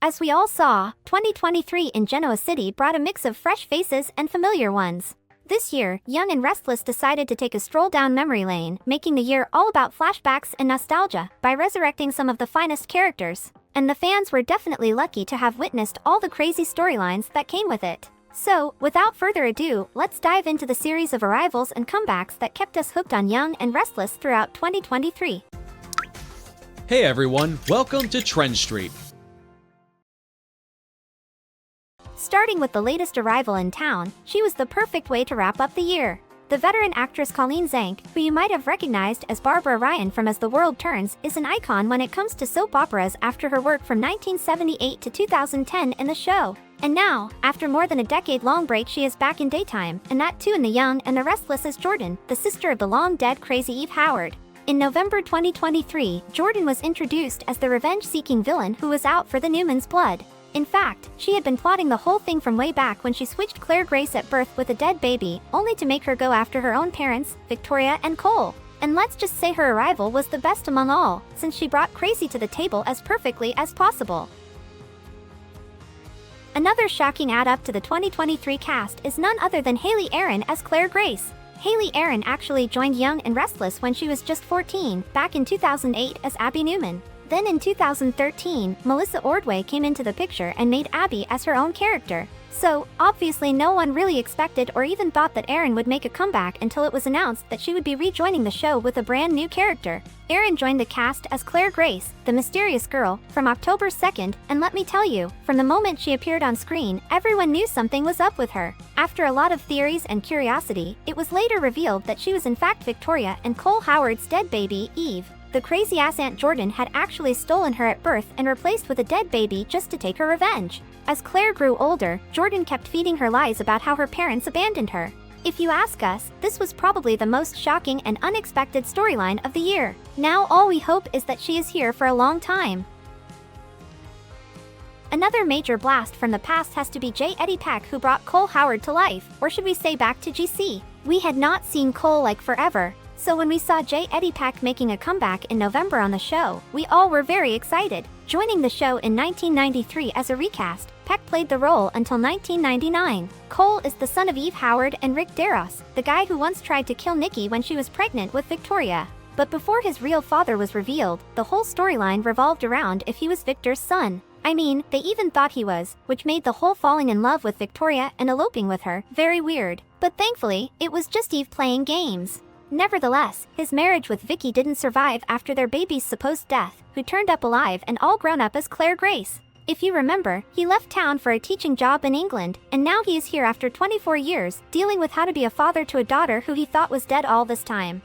As we all saw, 2023 in Genoa City brought a mix of fresh faces and familiar ones. This year, Young and Restless decided to take a stroll down memory lane, making the year all about flashbacks and nostalgia by resurrecting some of the finest characters. And the fans were definitely lucky to have witnessed all the crazy storylines that came with it. So, without further ado, let's dive into the series of arrivals and comebacks that kept us hooked on Young and Restless throughout 2023. Hey everyone, welcome to TrendStreet. Starting with the latest arrival in town, she was the perfect way to wrap up the year. The veteran actress Colleen Zink, who you might have recognized as Barbara Ryan from As the World Turns, is an icon when it comes to soap operas after her work from 1978 to 2010 in the show. And now, after more than a decade-long break, she is back in daytime, and that too in The Young and the Restless as Jordan, the sister of the long-dead crazy Eve Howard. In November 2023, Jordan was introduced as the revenge-seeking villain who was out for the Newman's blood. In fact, she had been plotting the whole thing from way back when she switched Claire Grace at birth with a dead baby, only to make her go after her own parents, Victoria and Cole. And let's just say her arrival was the best among all, since she brought crazy to the table as perfectly as possible. Another shocking add-up to the 2023 cast is none other than Haley Aaron as Claire Grace. Haley Aaron actually joined Young and Restless when she was just 14, back in 2008 as Abby Newman. Then in 2013, Melissa Ordway came into the picture and made Abby as her own character. So, obviously no one really expected or even thought that Aaron would make a comeback until it was announced that she would be rejoining the show with a brand new character. Aaron joined the cast as Claire Grace, the mysterious girl, from October 2nd, and let me tell you, from the moment she appeared on screen, everyone knew something was up with her. After a lot of theories and curiosity, it was later revealed that she was in fact Victoria and Cole Howard's dead baby, Eve. The crazy-ass Aunt Jordan had actually stolen her at birth and replaced with a dead baby just to take her revenge. As Claire grew older, Jordan kept feeding her lies about how her parents abandoned her. If you ask us, this was probably the most shocking and unexpected storyline of the year. Now all we hope is that she is here for a long time. Another major blast from the past has to be J. Eddie Peck, who brought Cole Howard to life, or should we say back to GC. We had not seen Cole like forever. So when we saw J. Eddie Peck making a comeback in November on the show, we all were very excited. Joining the show in 1993 as a recast, Peck played the role until 1999. Cole is the son of Eve Howard and Rick Deros, the guy who once tried to kill Nikki when she was pregnant with Victoria. But before his real father was revealed, the whole storyline revolved around if he was Victor's son. I mean, they even thought he was, which made the whole falling in love with Victoria and eloping with her very weird. But thankfully, it was just Eve playing games. Nevertheless, his marriage with Vicky didn't survive after their baby's supposed death, who turned up alive and all grown up as Claire Grace. If you remember, he left town for a teaching job in England, and now he is here after 24 years, dealing with how to be a father to a daughter who he thought was dead all this time.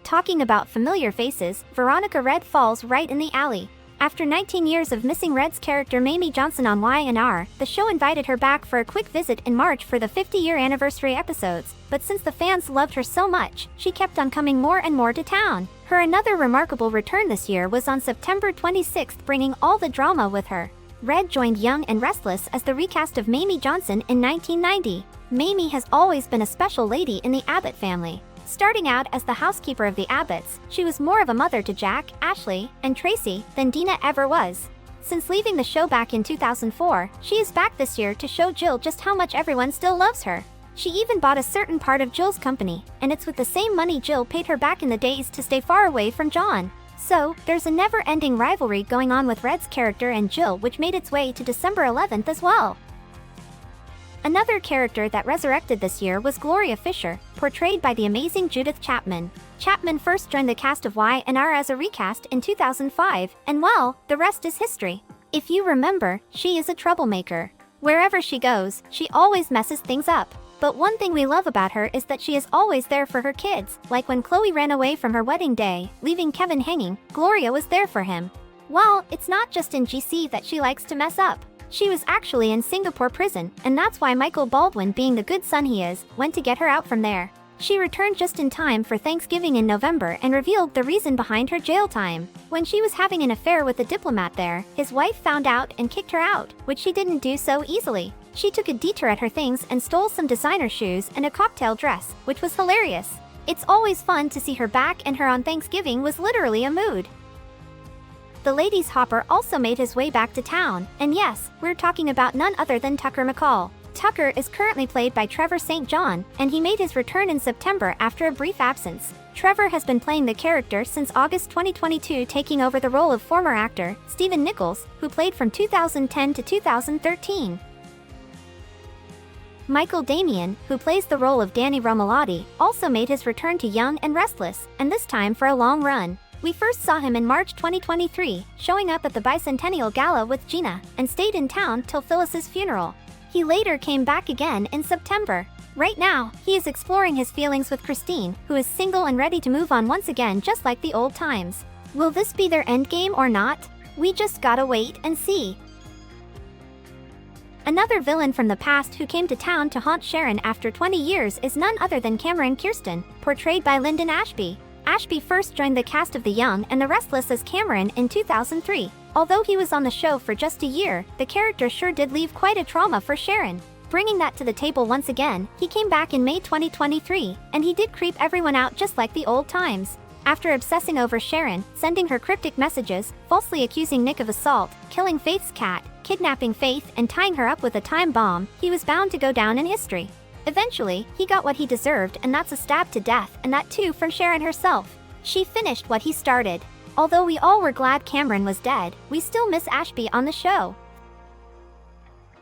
Talking about familiar faces, Veronica Red falls right in the alley. After 19 years of missing Red's character Mamie Johnson on Y&R, the show invited her back for a quick visit in March for the 50-year anniversary episodes, but since the fans loved her so much, she kept on coming more and more to town. Her another remarkable return this year was on September 26th, bringing all the drama with her. Red joined Young and Restless as the recast of Mamie Johnson in 1990. Mamie has always been a special lady in the Abbott family. Starting out as the housekeeper of the Abbotts, she was more of a mother to Jack, Ashley, and Tracy than Dina ever was. Since leaving the show back in 2004, she is back this year to show Jill just how much everyone still loves her. She even bought a certain part of Jill's company, and it's with the same money Jill paid her back in the days to stay far away from John. So, there's a never-ending rivalry going on with Red's character and Jill, which made its way to December 11th as well. Another character that resurrected this year was Gloria Fisher, portrayed by the amazing Judith Chapman. Chapman first joined the cast of Y&R as a recast in 2005, and well, the rest is history. If you remember, she is a troublemaker. Wherever she goes, she always messes things up. But one thing we love about her is that she is always there for her kids, like when Chloe ran away from her wedding day, leaving Kevin hanging, Gloria was there for him. Well, it's not just in GC that she likes to mess up. She was actually in Singapore prison, and that's why Michael Baldwin, being the good son he is, went to get her out from there. She returned just in time for Thanksgiving in November and revealed the reason behind her jail time. When she was having an affair with a diplomat there, his wife found out and kicked her out, which she didn't do so easily. She took a detour at her things and stole some designer shoes and a cocktail dress, which was hilarious. It's always fun to see her back, and her on Thanksgiving was literally a mood. The ladies' hopper also made his way back to town, and yes, we're talking about none other than Tucker McCall. Tucker is currently played by Trevor St. John, and he made his return in September after a brief absence. Trevor has been playing the character since August 2022, taking over the role of former actor Stephen Nichols, who played from 2010 to 2013. Michael Damian, who plays the role of Danny Romalotti, also made his return to Young and Restless, and this time for a long run. We first saw him in March 2023, showing up at the Bicentennial Gala with Gina, and stayed in town till Phyllis's funeral. He later came back again in September. Right now, he is exploring his feelings with Christine, who is single and ready to move on once again, just like the old times. Will this be their endgame or not? We just gotta wait and see. Another villain from the past who came to town to haunt Sharon after 20 years is none other than Cameron Kirsten, portrayed by Lyndon Ashby. Ashby first joined the cast of The Young and the Restless as Cameron in 2003. Although he was on the show for just a year, the character sure did leave quite a trauma for Sharon. Bringing that to the table once again, he came back in May 2023, and he did creep everyone out just like the old times. After obsessing over Sharon, sending her cryptic messages, falsely accusing Nick of assault, killing Faith's cat, kidnapping Faith, and tying her up with a time bomb, he was bound to go down in history. Eventually, he got what he deserved, and that's a stab to death, and that too from Sharon herself. She finished what he started. Although we all were glad Cameron was dead, we still miss Ashby on the show.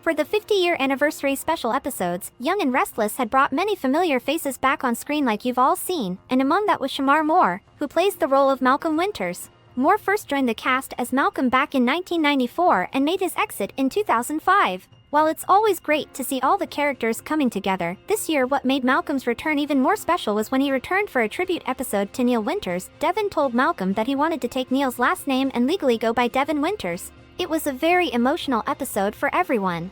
For the 50-year anniversary special episodes, Young and Restless had brought many familiar faces back on screen like you've all seen, and among that was Shamar Moore, who plays the role of Malcolm Winters. Moore first joined the cast as Malcolm back in 1994 and made his exit in 2005. While it's always great to see all the characters coming together, this year what made Malcolm's return even more special was when he returned for a tribute episode to Neil Winters. Devin told Malcolm that he wanted to take Neil's last name and legally go by Devin Winters. It was a very emotional episode for everyone.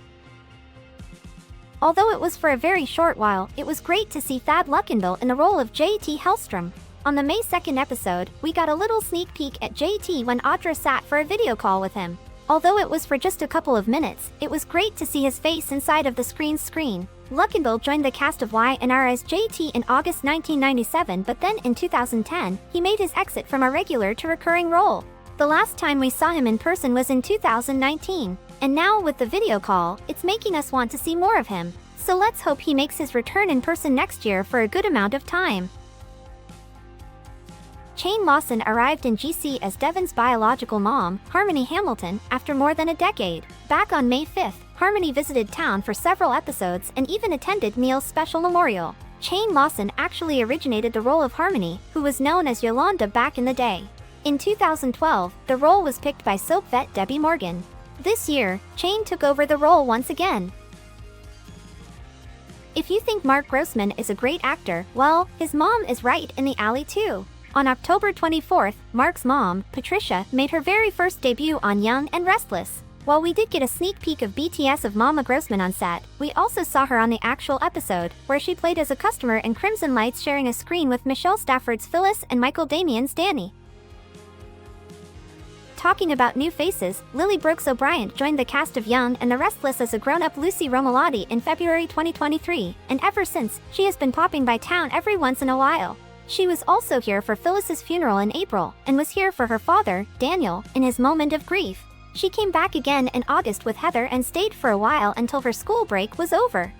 Although it was for a very short while, it was great to see Faad in the role of J.T. Hellstrom. On the May 2nd episode, we got a little sneak peek at J.T. when Audra sat for a video call with him. Although it was for just a couple of minutes, it was great to see his face inside of the screen. Luckenbill joined the cast of Y&R as JT in August 1997, but then in 2010, he made his exit from a regular to recurring role. The last time we saw him in person was in 2019, and now with the video call, it's making us want to see more of him. So let's hope he makes his return in person next year for a good amount of time. Shane Lawson arrived in GC as Devin's biological mom, Harmony Hamilton, after more than a decade. Back on May 5th, Harmony visited town for several episodes and even attended Neil's special memorial. Shane Lawson actually originated the role of Harmony, who was known as Yolanda back in the day. In 2012, the role was picked by soap vet Debbie Morgan. This year, Shane took over the role once again. If you think Mark Grossman is a great actor, well, his mom is right in the alley too. On October 24th, Mark's mom, Patricia, made her very first debut on Young and Restless. While we did get a sneak peek of BTS of Mama Grossman on set, we also saw her on the actual episode, where she played as a customer in Crimson Lights sharing a screen with Michelle Stafford's Phyllis and Michael Damian's Danny. Talking about new faces, Lily Brooks O'Brien joined the cast of Young and the Restless as a grown-up Lucy Romalotti in February 2023, and ever since, she has been popping by town every once in a while. She was also here for Phyllis's funeral in April, and was here for her father, Daniel, in his moment of grief. She came back again in August with Heather and stayed for a while until her school break was over.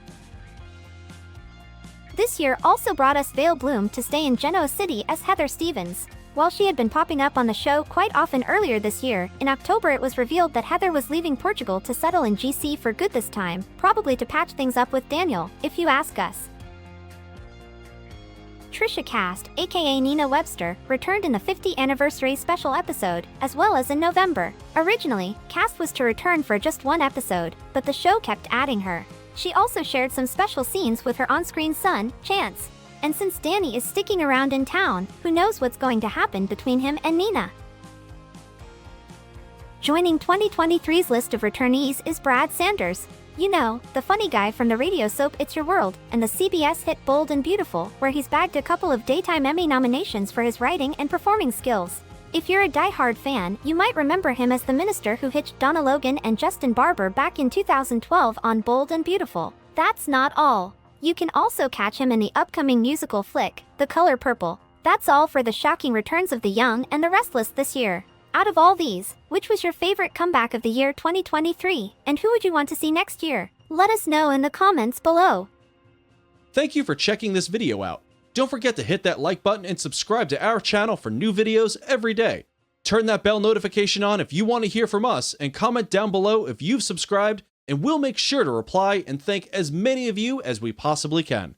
This year also brought us Vale Bloom to stay in Genoa City as Heather Stevens. While she had been popping up on the show quite often earlier this year, in October it was revealed that Heather was leaving Portugal to settle in GC for good this time, probably to patch things up with Daniel, if you ask us. Trisha Cast, aka Nina Webster, returned in the 50th anniversary special episode, as well as in November. Originally, Cast was to return for just one episode, but the show kept adding her. She also shared some special scenes with her on-screen son, Chance. And since Danny is sticking around in town, who knows what's going to happen between him and Nina? Joining 2023's list of returnees is Brad Sanders. You know, the funny guy from the radio soap It's Your World, and the CBS hit Bold and Beautiful, where he's bagged a couple of Daytime Emmy nominations for his writing and performing skills. If you're a die-hard fan, you might remember him as the minister who hitched Donna Logan and Justin Barber back in 2012 on Bold and Beautiful. That's not all. You can also catch him in the upcoming musical flick, The Color Purple. That's all for the shocking returns of the Young and the Restless this year. Out of all these, which was your favorite comeback of the year 2023, and who would you want to see next year? Let us know in the comments below. Thank you for checking this video out. Don't forget to hit that like button and subscribe to our channel for new videos every day. Turn that bell notification on if you want to hear from us, and comment down below if you've subscribed, and we'll make sure to reply and thank as many of you as we possibly can.